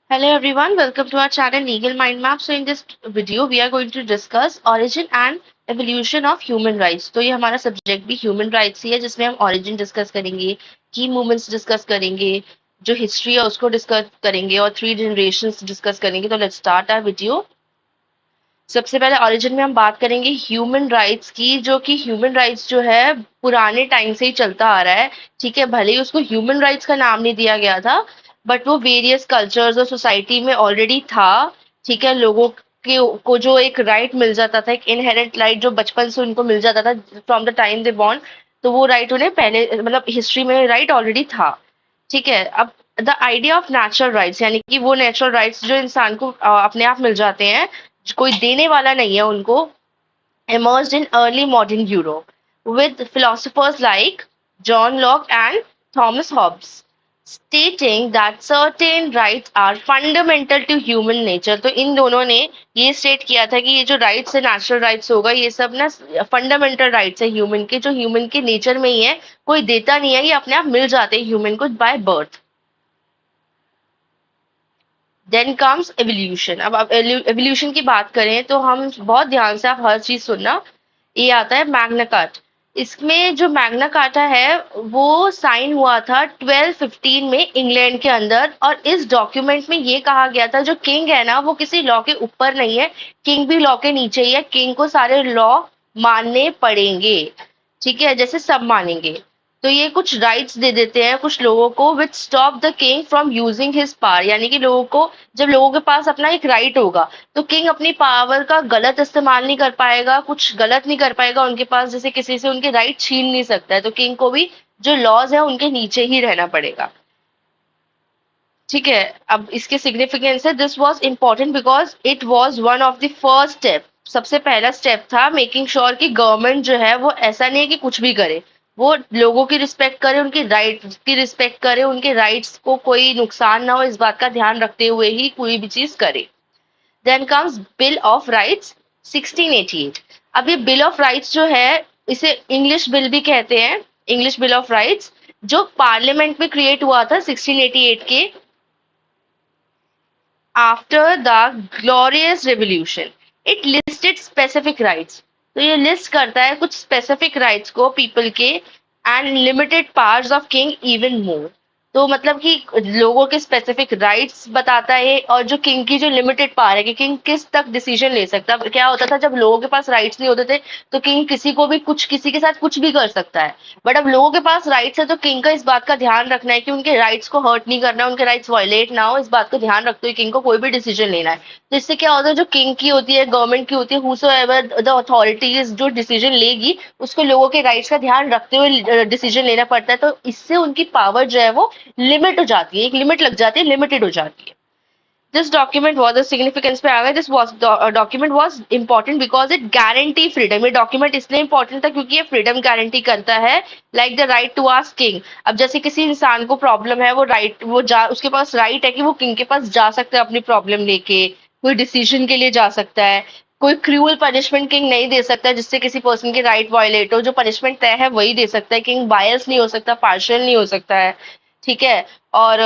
Hello everyone, welcome to our channel Legal Mind Map. So in this video we are going to discuss origin and evolution of human rights. तो ये हमारा subject भी human rights ही है जिसमें हम origin discuss करेंगे, key movements discuss करेंगे, जो हिस्ट्री है उसको डिस्कस करेंगे और 3 generations डिस्कस करेंगे. तो लेट्स स्टार्ट आवर वीडियो. सबसे पहले ओरिजिन में हम बात करेंगे ह्यूमन राइट्स की, जो कि ह्यूमन राइट्स जो है पुराने टाइम से ही चलता आ रहा है. ठीक है, भले ही उसको ह्यूमन राइट्स का नाम नहीं दिया गया था, बट वो वेरियस कल्चर्स और सोसाइटी में ऑलरेडी था. ठीक है, लोगों के को जो एक राइट मिल जाता था, एक इनहेरेंट राइट जो बचपन से उनको मिल जाता था from the time they born, तो वो राइट उन्हें पहले मतलब हिस्ट्री में राइट ऑलरेडी था. ठीक है, अब the idea of natural rights यानी कि वो नेचुरल राइट्स जो इंसान को अपने आप मिल जाते हैं, कोई देने वाला नहीं है उनको, emerged in early modern Europe with philosophers like John Locke and Thomas Hobbes stating that certain rights are fundamental to human nature. तो इन दोनों ने ये स्टेट किया था कि ये जो राइट्स है नेचुरल राइट्स होगा, ये सब ना फंडामेंटल राइट्स है ह्यूमन के, जो ह्यूमन के नेचर में ही है, कोई देता नहीं है, ये अपने आप मिल जाते हैं ह्यूमन को by birth. Then comes evolution. अब एवोल्यूशन की बात करें तो हम बहुत ध्यान से, आप हर चीज सुनना. ये आता है मैग्ना कार्टा. इसमें जो मैग्ना कार्टा है वो साइन हुआ था 1215 में इंग्लैंड के अंदर, और इस डॉक्यूमेंट में ये कहा गया था जो किंग है ना वो किसी लॉ के ऊपर नहीं है, किंग भी लॉ के नीचे ही है, किंग को सारे लॉ मानने पड़ेंगे. ठीक है, जैसे सब मानेंगे. तो ये कुछ राइट्स दे देते हैं कुछ लोगों को which stop the king from using his power, यानी कि लोगों को, जब लोगों के पास अपना एक राइट होगा तो किंग अपनी पावर का गलत इस्तेमाल नहीं कर पाएगा, कुछ गलत नहीं कर पाएगा उनके पास, जैसे किसी से उनके राइट छीन नहीं सकता है, तो किंग को भी जो लॉज है उनके नीचे ही रहना पड़ेगा. ठीक है, अब इसके सिग्निफिकेंस है, this was important because it was one of the first step. सबसे पहला स्टेप था मेकिंग श्योर कि गवर्नमेंट जो है वो ऐसा नहीं है कि कुछ भी करे, वो लोगों की रिस्पेक्ट करे, उनकी राइट्स की रिस्पेक्ट करे, उनके राइट्स को कोई नुकसान ना हो, इस बात का ध्यान रखते हुए ही कोई भी चीज करे. Then comes bill of rights 1688. अब ये बिल ऑफ राइट्स जो है, इसे इंग्लिश बिल भी कहते हैं, इंग्लिश बिल ऑफ राइट्स, जो पार्लियामेंट में क्रिएट हुआ था 1688 के after the glorious revolution. It listed specific rights. तो ये लिस्ट करता है कुछ स्पेसिफिक राइट्स को पीपल के, and limited powers of king even more. तो मतलब कि लोगों के स्पेसिफिक राइट्स बताता है, और जो किंग की जो लिमिटेड पावर है कि किंग किस तक डिसीजन ले सकता है. क्या होता था जब लोगों के पास राइट्स नहीं होते थे तो किंग किसी को भी कुछ, किसी के साथ कुछ भी कर सकता है, बट अब लोगों के पास राइट्स है तो किंग का इस बात का ध्यान रखना है कि उनके राइट्स को हर्ट नहीं करना, उनके राइट्स वायलेट ना हो, इस बात को ध्यान रखते हुए किंग को कोई भी डिसीजन लेना है. तो इससे क्या होता है, जो किंग की होती है, गवर्नमेंट की होती है, हुसोएवर द अथॉरिटीज जो डिसीजन लेगी उसको लोगों के राइट्स का ध्यान रखते हुए डिसीजन लेना पड़ता है, तो इससे उनकी पावर जो है वो लिमिट हो जाती है, एक लिमिट लग जाती है, लिमिटेड हो जाती है. दिस डॉक्यूमेंट वॉज सिग्निफिकेंस पे आ गए. This was document was important because it guarantee freedom. ये डॉक्यूमेंट इसलिए इंपॉर्टेंट था क्योंकि ये फ्रीडम गारंटी करता है, like the right to ask king. अब जैसे किसी इंसान को प्रॉब्लम है, वो राइट, वो जा, उसके पास राइट है कि वो किंग के पास जा सकता है अपनी प्रॉब्लम लेके, कोई डिसीजन के लिए जा सकता है. कोई क्रूअल पनिशमेंट किंग नहीं दे सकता जिससे किसी पर्सन की राइट वायलेट हो, जो पनिशमेंट तय है वही दे सकता है. किंग बायस नहीं हो सकता, पार्शियल नहीं हो सकता है. ठीक है, और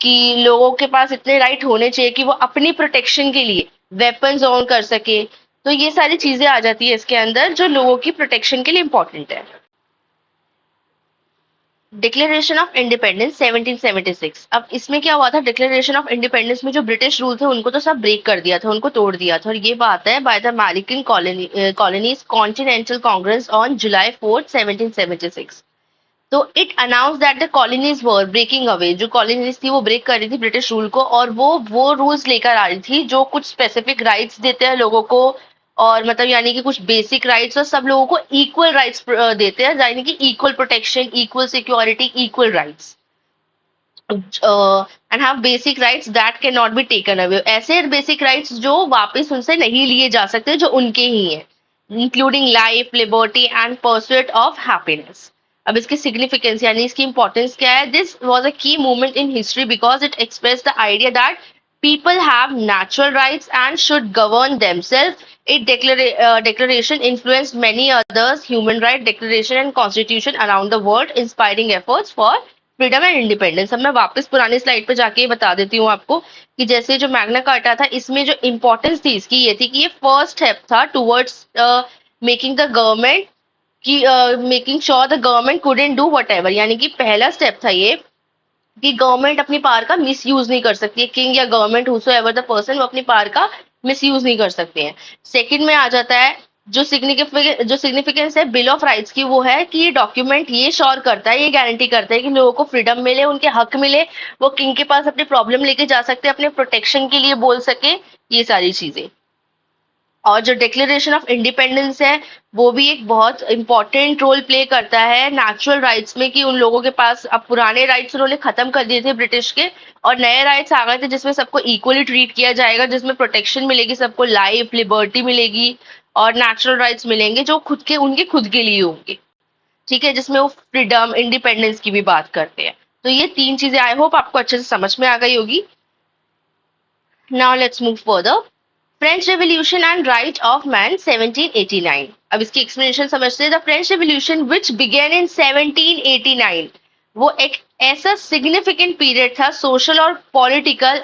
कि लोगों के पास इतने राइट होने चाहिए कि वो अपनी प्रोटेक्शन के लिए वेपन्स ऑन कर सके. तो ये सारी चीजें आ जाती है इसके अंदर जो लोगों की प्रोटेक्शन के लिए इंपॉर्टेंट है. Declaration of independence 1776. अब इसमें क्या हुआ था, डिक्लेरेशन ऑफ इंडिपेंडेंस में जो ब्रिटिश रूल थे उनको तो सब ब्रेक कर दिया था, उनको तोड़ दिया था, और ये बात है by the American colonies continental congress on July 4, 1776. तो it announce that the colonies were breaking away. जो कॉलोनीज थी वो ब्रेक कर रही थी ब्रिटिश रूल को, और वो रूल्स लेकर आ रही थी जो कुछ स्पेसिफिक राइट्स देते हैं लोगों को, और मतलब यानी कि कुछ बेसिक राइट्स, और सब लोगों को इक्वल राइट्स देते हैं, यानी कि equal protection, equal security, equal rights, and have basic rights that can not be taken away. ऐसे बेसिक राइट्स जो वापस उनसे नहीं लिए जा सकते, जो उनके ही हैं, including life, liberty and pursuit of happiness. अब इसकी सिग्निफिकेंस यानी इसकी इंपॉर्टेंस क्या है, दिस वॉज अ की movement in history because it express the idea that people have natural rights and should govern themselves. It declaration influenced many others human right declaration and constitution around the world, inspiring efforts for freedom and independence. अब मैं वापस पुरानी slide पे जाके बता देती हूँ आपको कि जैसे जो मैग्ना कार्टा था, इसमें जो इम्पोर्टेंस थी इसकी ये थी कि ये फर्स्ट स्टेप था टुवर्ड्स मेकिंग द गवर्नमेंट की making sure the government couldn't do whatever, यानी कि पहला स्टेप था ये कि गवर्नमेंट अपनी पावर का मिस यूज नहीं कर सकती है, किंग या गवर्नमेंट हुसोएवर द पर्सन वो अपनी पावर का मिस यूज नहीं कर सकते हैं। सेकंड में आ जाता है जो सिग्निफिकेंस है बिल ऑफ राइट्स की, वो है कि ये डॉक्यूमेंट ये श्योर करता है, ये गारंटी करता है कि लोगों को फ्रीडम मिले, उनके हक मिले, वो किंग के पास अपनी प्रॉब्लम लेके जा सकते हैं, अपने प्रोटेक्शन के लिए बोल सके, ये सारी चीजें। और जो डिक्लेरेशन ऑफ इंडिपेंडेंस है वो भी एक बहुत इंपॉर्टेंट रोल प्ले करता है नेचुरल राइट्स में, कि उन लोगों के पास अब पुराने राइट्स उन्होंने खत्म कर दिए थे ब्रिटिश के, और नए राइट्स आ गए थे जिसमें सबको इक्वली ट्रीट किया जाएगा, जिसमें प्रोटेक्शन मिलेगी, सबको लाइफ लिबर्टी मिलेगी और नेचुरल राइट्स मिलेंगे जो खुद के उनके खुद के लिए होंगे। ठीक है, जिसमें वो फ्रीडम इंडिपेंडेंस की भी बात करते हैं। तो ये तीन चीजें आई होप आपको अच्छे से समझ में आ गई होगी। Now let's move further. French revolution and right of man 1789। अब इसकी एक्सप्लेनेशन समझते हैं। The French revolution which began in 1789, वो एक ऐसा सिग्निफिकेंट पीरियड था सोशल और पॉलिटिकल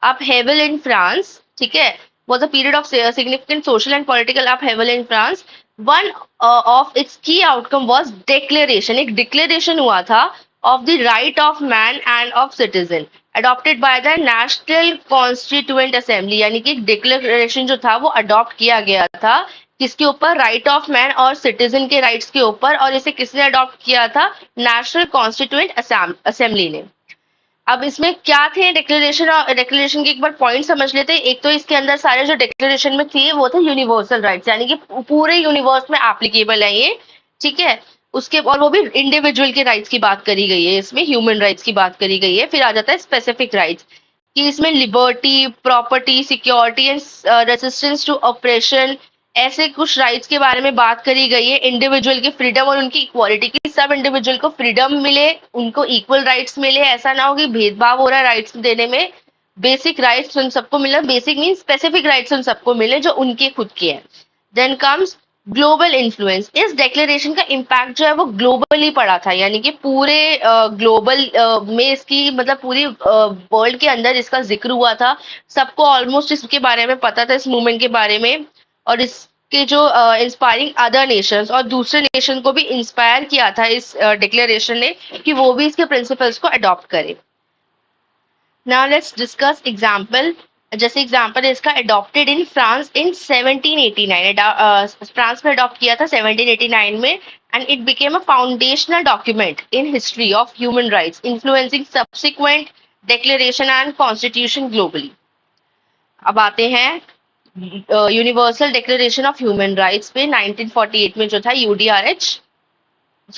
अपहेवल इन फ्रांस। ठीक है, was a period of significant social and political upheaval in France. One of its key outcome was declaration. एक declaration हुआ था of the right of man and of citizen adopted by the National Constituent Assembly, यानी कि declaration जो था वो adopt किया गया था किसके ऊपर, राइट ऑफ मैन और सिटीजन के राइट्स के ऊपर, और इसे किसने अडॉप्ट किया था, नेशनल कॉन्स्टिट्यूएंट असेंबली ने। अब इसमें क्या थे डिक्लेरेशन, और डिक्लेरेशन के एक बार पॉइंट समझ लेते हैं। एक तो इसके अंदर सारे जो डिक्लेरेशन में थी वो थे यूनिवर्सल राइट्स, यानी कि पूरे यूनिवर्स में एप्लीकेबल है ये। ठीक है, उसके और वो भी इंडिविजुअल के राइट्स की बात करी गई है, इसमें ह्यूमन राइट्स की बात करी गई है। फिर आ जाता है स्पेसिफिक राइट्स कि इसमें liberty, property, security and resistance to operation, ऐसे कुछ राइट्स के बारे में बात करी गई है। इंडिविजुअल की फ्रीडम और उनकी इक्वालिटी की, सब इंडिविजुअल को फ्रीडम मिले, उनको इक्वल राइट्स मिले, ऐसा ना हो कि भेदभाव हो रहा है राइट्स देने में। बेसिक राइट्स उन सबको मिले, बेसिक मीन स्पेसिफिक राइट्स उन सबको मिले जो उनके खुद के हैं। Then comes global influence. इस डिक्लेरेशन का इम्पैक्ट जो है वो ग्लोबली पड़ा था, यानी कि पूरे ग्लोबल में इसकी मतलब पूरी वर्ल्ड के अंदर इसका जिक्र हुआ था। सबको ऑलमोस्ट इसके बारे में पता था, इस मूवमेंट के बारे में, और इसके जो इंस्पायरिंग अदर नेशंस और दूसरे नेशन को भी इंस्पायर किया था इस डिक्लेरेशन ने कि वो भी इसके प्रिंसिपल्स को अडॉप्ट करें। Now let's discuss example. जैसे एग्जांपल है इसका, adopted in France in 1789। France में अडॉप्ट किया था 1789 में, and it became a foundational document in history of human rights influencing subsequent declaration and constitution globally. अब आते हैं universal declaration of human rights पे 1948 में जो था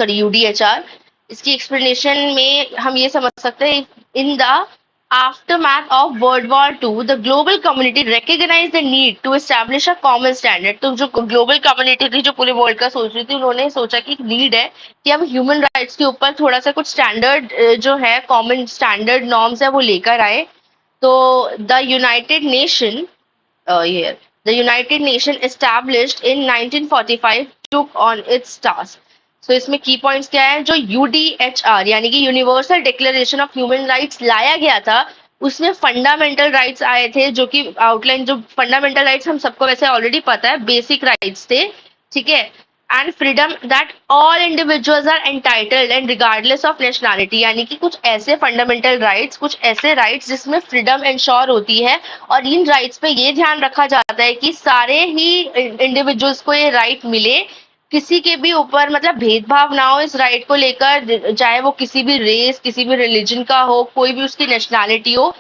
यूडीएचआर। इसकी एक्सप्लेनेशन में हम ये समझ सकते हैं, in the aftermath of World War II, the global community recognized the need to establish a common standard। तो जो ग्लोबल कम्युनिटी थी जो पूरे वर्ल्ड का सोच रही थी, उन्होंने सोचा कि नीड है कि हम ह्यूमन राइट्स के ऊपर थोड़ा सा कुछ स्टैंडर्ड जो है कॉमन स्टैंडर्ड नॉर्म्स है वो लेकर आए। तो the United nation here. The United Nations established in 1945 took on its task. So इसमें की पॉइंट्स क्या है, जो यूडीएचआर यानी कि universal declaration of human rights लाया गया था, उसमें फंडामेंटल राइट्स आए थे, जो कि आउटलाइन, जो फंडामेंटल राइट्स हम सबको वैसे ऑलरेडी पता है, बेसिक राइट्स थे। ठीक है, and freedom that all individuals are entitled and regardless of nationality, यानी कि कुछ ऐसे फंडामेंटल राइट्स, कुछ ऐसे राइट्स जिसमें फ्रीडम इंश्योर होती है, और इन राइट्स पे ये ध्यान रखा जाता है कि सारे ही इंडिविजुअल्स को ये राइट मिले, किसी के भी ऊपर मतलब भेदभाव ना हो इस राइट को लेकर, चाहे वो किसी भी रेस, किसी भी रिलीजन का हो, कोई भी उसकी नेशनैलिटी हो,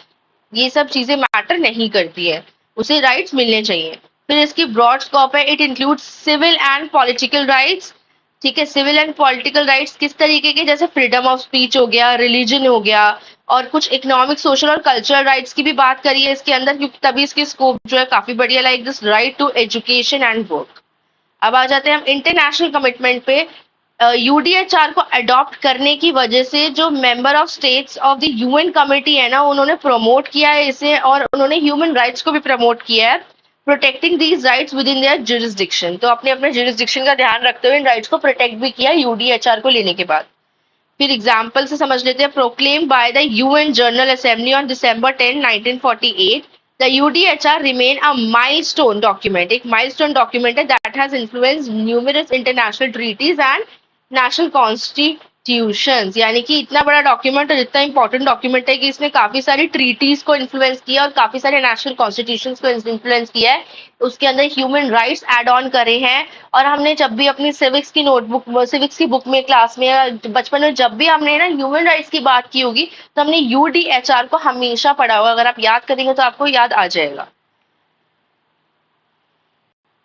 ये सब चीजें मैटर नहीं करती है, उसे राइट्स मिलने चाहिए। फिर इसकी ब्रॉड स्कोप है, it includes civil and political rights. ठीक है, सिविल एंड पॉलिटिकल राइट्स किस तरीके के, जैसे फ्रीडम ऑफ स्पीच हो गया, रिलीजन हो गया, और कुछ इकोनॉमिक, सोशल और कल्चरल राइट्स की भी बात करी है इसके अंदर, क्योंकि तभी इसकी स्कोप जो है काफी बढ़िया, like this right to education and work. अब आ जाते हैं हम इंटरनेशनल कमिटमेंट पे। यूडीएचआर को अडॉप्ट करने की वजह से जो member of states of the UN committee है ना, उन्होंने प्रमोट किया है इसे, और उन्होंने ह्यूमन राइट्स को भी प्रमोट किया है, protecting these rights with in their jurisdiction. तो अपने अपने जुरिस्डिक्शन का ध्यान रखते हुए इन राइट्स को प्रोटेक्ट भी किया यूडीएचआर को लेने के बाद। फिर एग्जाम्पल से समझ लेते हैं. Proclaim by the UN general assembly on December 10, 1948, the UDHR remain a milestone document. एक माइलस्टोन डॉक्यूमेंट है that has influenced numerous international treaties and national constitutions. यानी कि इतना बड़ा डॉक्यूमेंट और इतना इंपॉर्टेंट डॉक्यूमेंट है कि इसने काफी सारी ट्रीटीज को इन्फ्लुएंस किया और काफी सारे नेशनल कॉन्स्टिट्यूशंस को इन्फ्लुएंस किया है. उसके अंदर ह्यूमन राइट्स एड ऑन करे हैं. और हमने जब भी अपनी सिविक्स की नोटबुक, सिविक्स की बुक में, क्लास में या बचपन में जब भी हमने ना ह्यूमन राइट्स की बात की होगी तो हमने यूडीएचआर को हमेशा पढ़ा होगा. अगर आप याद करेंगे तो आपको याद आ जाएगा.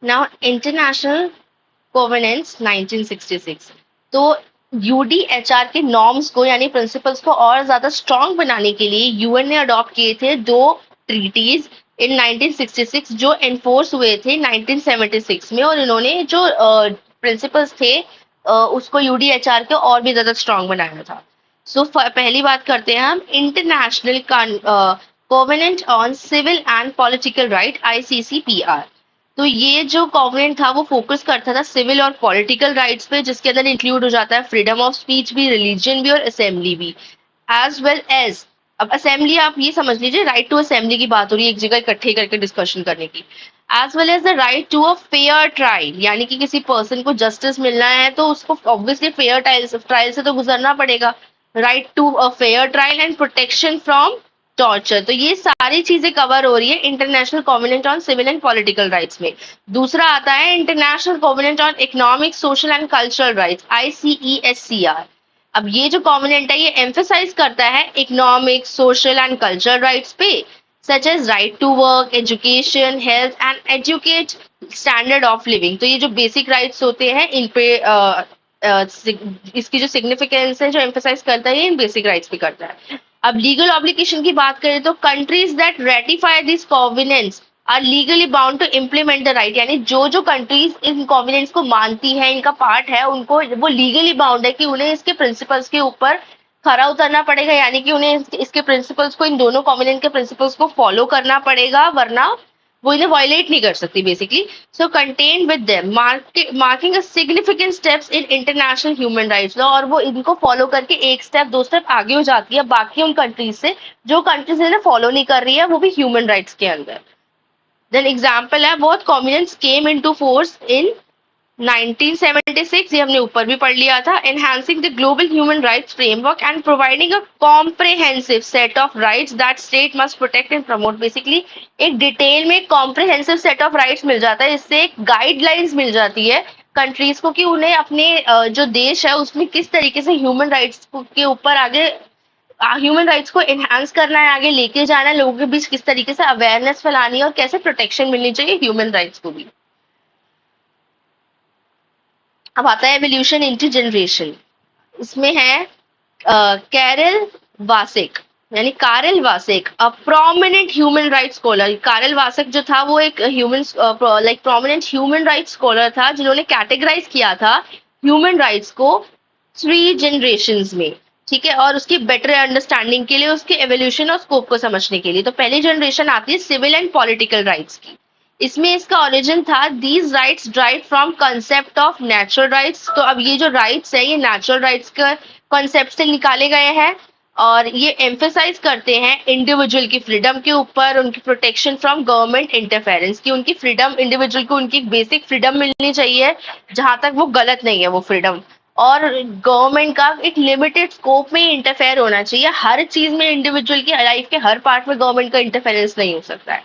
Now international covenants 1966. तो यूडीएचआर के नॉर्म्स को यानी प्रिंसिपल्स को और ज्यादा स्ट्रॉन्ग बनाने के लिए यूएन ने अडॉप्ट किए थे दो ट्रीटीज इन 1966 जो एनफोर्स हुए थे 1976 में. और इन्होंने जो प्रिंसिपल्स थे उसको यूडीएचआर के और भी ज्यादा स्ट्रॉन्ग बनाया था. सो पहली बात करते हैं हम international covenant on civil and political right, ICCPR. तो ये जो कॉवेनेंट था वो फोकस करता था सिविल और पॉलिटिकल राइट्स पे, जिसके अंदर इंक्लूड हो जाता है फ्रीडम ऑफ स्पीच भी, रिलीजन भी और असेंबली भी, एज वेल एज. अब असेंबली आप ये समझ लीजिए, राइट टू असेंबली की बात हो रही है एक जगह इकट्ठे करके डिस्कशन करने की. As well as the right to a fair trial, यानी कि किसी पर्सन को जस्टिस मिलना है तो उसको ऑब्वियसली फेयर ट्रायल से तो गुजरना पड़ेगा. Right to a fair trial and protection from torture. तो ये सारी चीजें कवर हो रही है international covenant on civil and political rights में. दूसरा आता है international covenant on economic, social and cultural rights, ICESCR. अब ये जो कॉवेनेंट है ये एम्फेसाइज करता है economic, social and cultural rights पे, such as right to work, education, health and educate, standard of living. तो ये जो बेसिक राइट्स होते हैं इन पे इसकी जो सिग्निफिकेंस है जो एम्फेसाइज करता है ये इन बेसिक राइट्स पे करता है. अब लीगल ऑब्लिगेशन की बात करें तो countries that ratify this covenants are legally bound to implement the right. यानी जो जो कंट्रीज इन कॉवेनेंट्स को मानती है, इनका पार्ट है, उनको वो लीगली बाउंड है कि उन्हें इसके प्रिंसिपल्स के ऊपर खरा उतरना पड़ेगा. यानी कि उन्हें इसके प्रिंसिपल्स को, इन दोनों कॉवेनेंट के प्रिंसिपल्स को फॉलो करना पड़ेगा, वरना वो इन्हें वायलेट नहीं कर सकती basically. So contain with them marking a significant steps in international human rights law. और वो इनको फॉलो करके एक स्टेप, दो स्टेप आगे हो जाती है बाकी उन कंट्रीज से जो कंट्रीज इन्हें फॉलो नहीं कर रही है, वो भी ह्यूमन राइट्स के अंदर. देन एग्जाम्पल है both covenants came into force in 1976, ये हमने ऊपर भी पढ़ लिया था. Enhancing the global human rights framework and providing a comprehensive set of rights that state must protect and promote. Basically एक डिटेल में कॉम्प्रिहेंसिव सेट ऑफ राइट्स मिल जाता है. इससे एक गाइडलाइंस मिल जाती है कंट्रीज को कि उन्हें अपने जो देश है उसमें किस तरीके से ह्यूमन राइट्स के ऊपर आगे, ह्यूमन राइट्स को एनहांस करना है, आगे लेके जाना है, लोगों के बीच किस तरीके से अवेयरनेस फैलानी है और कैसे प्रोटेक्शन मिलनी चाहिए ह्यूमन राइट्स को भी. अब आता है एवोल्यूशन इनटू जनरेशन. इसमें है कैरल वासेक, यानी Karel Vasak, a prominent human rights scholar. Karel Vasak जो था वो एक human like prominent human rights scholar था जिन्होंने कैटेगराइज किया था ह्यूमन राइट्स को 3 जनरेशंस में. ठीक है, और उसकी बेटर अंडरस्टैंडिंग के लिए, उसके एवोल्यूशन और स्कोप को समझने के लिए. तो पहली जनरेशन आती है सिविल एंड पॉलिटिकल राइट्स की. इसमें इसका ओरिजिन था these rights drive from concept of natural rights. तो अब ये जो राइट्स है ये नेचुरल राइट्स का कॉन्सेप्ट से निकाले गए हैं और ये एम्फेसाइज करते हैं इंडिविजुअल की फ्रीडम के ऊपर, उनकी प्रोटेक्शन फ्रॉम गवर्नमेंट इंटरफेरेंस की. उनकी फ्रीडम, इंडिविजुअल को उनकी बेसिक फ्रीडम मिलनी चाहिए जहां तक वो गलत नहीं है वो फ्रीडम. और गवर्नमेंट का एक लिमिटेड स्कोप में इंटरफेयर होना चाहिए. हर चीज में, इंडिविजुअल की लाइफ के हर पार्ट में गवर्नमेंट का इंटरफेरेंस नहीं हो सकता है.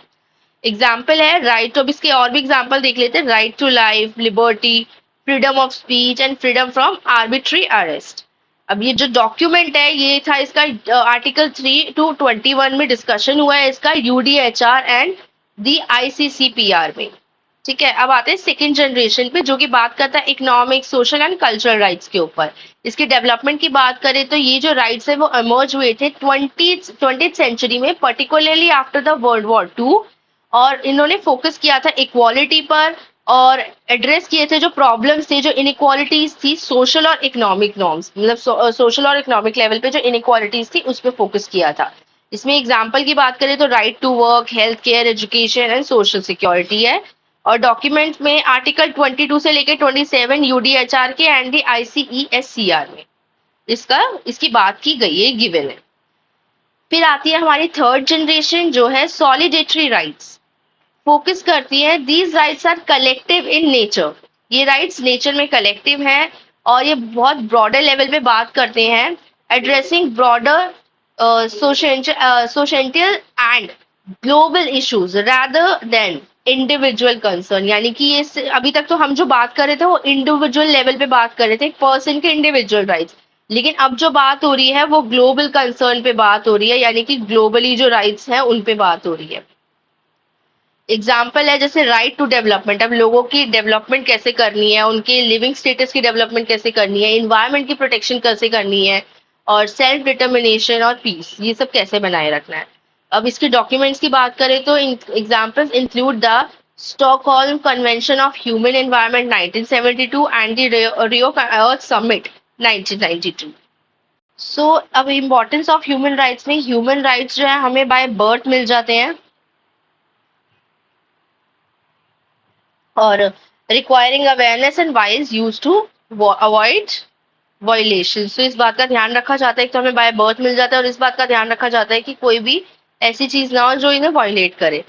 एग्जाम्पल है राइट, अब इसके और भी एग्जाम्पल देख लेते हैं. Right to life, liberty, freedom of speech and freedom from arbitrary arrest. अब ये जो डॉक्यूमेंट है ये था, इसका आर्टिकल 3 to 21 में डिस्कशन हुआ है इसका यूडीएचआर एंड दी आईसीसीपीआर में. ठीक है, अब आते हैं सेकेंड जनरेशन पे जो कि बात करता है economic, social and cultural rights के ऊपर. इसके डेवलपमेंट की बात करें तो ये जो राइट्स है वो इमर्ज हुए थे 20th सेंचुरी में, particularly after the world war 2. और इन्होंने फोकस किया था इक्वालिटी पर और एड्रेस किए थे जो प्रॉब्लम्स थे, जो इनइक्वालिटीज थी सोशल और इकोनॉमिक नॉर्म्स, मतलब सोशल और इकोनॉमिक लेवल पे जो इनइक्वालिटीज थी उस पर फोकस किया था. इसमें एग्जाम्पल की बात करें तो right to work, health care, education and social security है. और डॉक्यूमेंट में आर्टिकल 22 से लेकर 27 यूडीएचआर के एंड दी आईसीईएससीआर में. इसकी बात की गई है, गिवन है। फिर आती है हमारी थर्ड जनरेशन जो है सॉलिडेटरी राइट्स। फोकस करती है these rights are collective in nature. ये राइट्स नेचर में कलेक्टिव हैं और ये बहुत ब्रॉडर लेवल पे बात करते हैं, addressing broader societal and global issues rather than individual concern. यानी कि ये अभी तक तो हम जो बात कर रहे थे वो इंडिविजुअल लेवल पे बात कर रहे थे, एक पर्सन के इंडिविजुअल राइट्स, लेकिन अब जो बात हो रही है वो ग्लोबल कंसर्न पे बात हो रही है, यानी कि ग्लोबली जो राइट्स हैं उन पे बात हो रही है। एग्जाम्पल है जैसे राइट टू डेवलपमेंट, अब लोगों की डेवलपमेंट कैसे करनी है, उनके लिविंग स्टेटस की डेवलपमेंट कैसे करनी है, इन्वायरमेंट की प्रोटेक्शन कैसे करनी है, और सेल्फ डिटर्मिनेशन और पीस, ये सब कैसे बनाए रखना है। अब इसके डॉक्यूमेंट्स की बात करें तो examples include the Stockholm convention of human environment 1972 and the Rio earth summit 1992। So अब इम्पोर्टेंस ऑफ ह्यूमन राइट्स में, ह्यूमन राइट्स जो है हमें बाय बर्थ मिल जाते हैं और requiring awareness and wise use to avoid violation. So इस बात का ध्यान रखा जाता है कि तो हमें बाय बर्थ मिल जाता है और इस बात का ध्यान रखा जाता है कि कोई भी ऐसी चीज ना हो जो इन्हें वायलेट करे।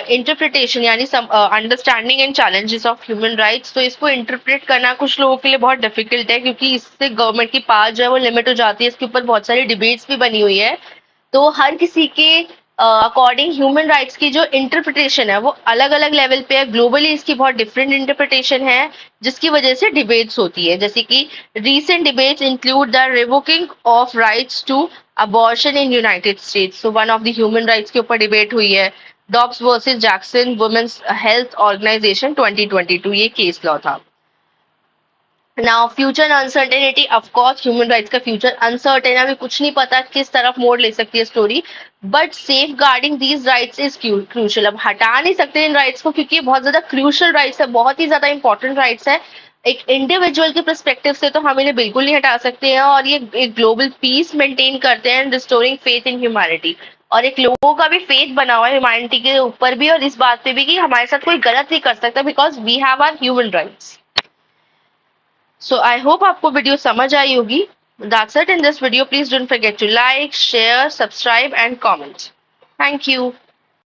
इंटरप्रिटेशन यानी understanding and challenges of human rights, तो इसको इंटरप्रेट करना कुछ लोगों के लिए बहुत डिफिकल्ट है क्योंकि इससे गवर्नमेंट की पावर जो है वो लिमिट हो जाती है, इसके ऊपर बहुत सारी डिबेट्स भी बनी हुई है। तो हर किसी के अकॉर्डिंग ह्यूमन राइट्स की जो इंटरप्रिटेशन है वो अलग अलग लेवल पे है, ग्लोबली इसकी बहुत डिफरेंट इंटरप्रिटेशन है जिसकी वजह से डिबेट्स होती है। जैसे कि recent debates include the revoking of rights to abortion in United States. So one of the human rights के ऊपर डिबेट हुई है, Dobbs versus Jackson women's health organization 2022, ये केस लॉ था। Now future uncertainty, of course human rights का future uncertain है, अभी कुछ नहीं पता किस तरफ मोड़ ले सकती है story, but safeguarding these rights is crucial. अब हटा नहीं सकते इन राइट्स को क्योंकि ये बहुत ज्यादा क्रूशल राइट्स है, बहुत ही ज्यादा इंपॉर्टेंट राइट्स है। एक इंडिविजुअल के परस्पेक्टिव से तो हम इन्हें बिल्कुल नहीं हटा सकते हैं और ये एक ग्लोबल पीस मेंटेन करते हैं, रिस्टोरिंग फेथ इन ह्यूमैनिटी, और एक लोगों का भी फेथ बना हुआ है ह्यूमैनिटी के ऊपर भी और इस बात पे भी कि हमारे साथ कोई गलत नहीं कर सकता because we have our human rights. So I hope आपको वीडियो समझ आई होगी। That's it in this video. Please don't forget to like, share, subscribe and comment. Thank you.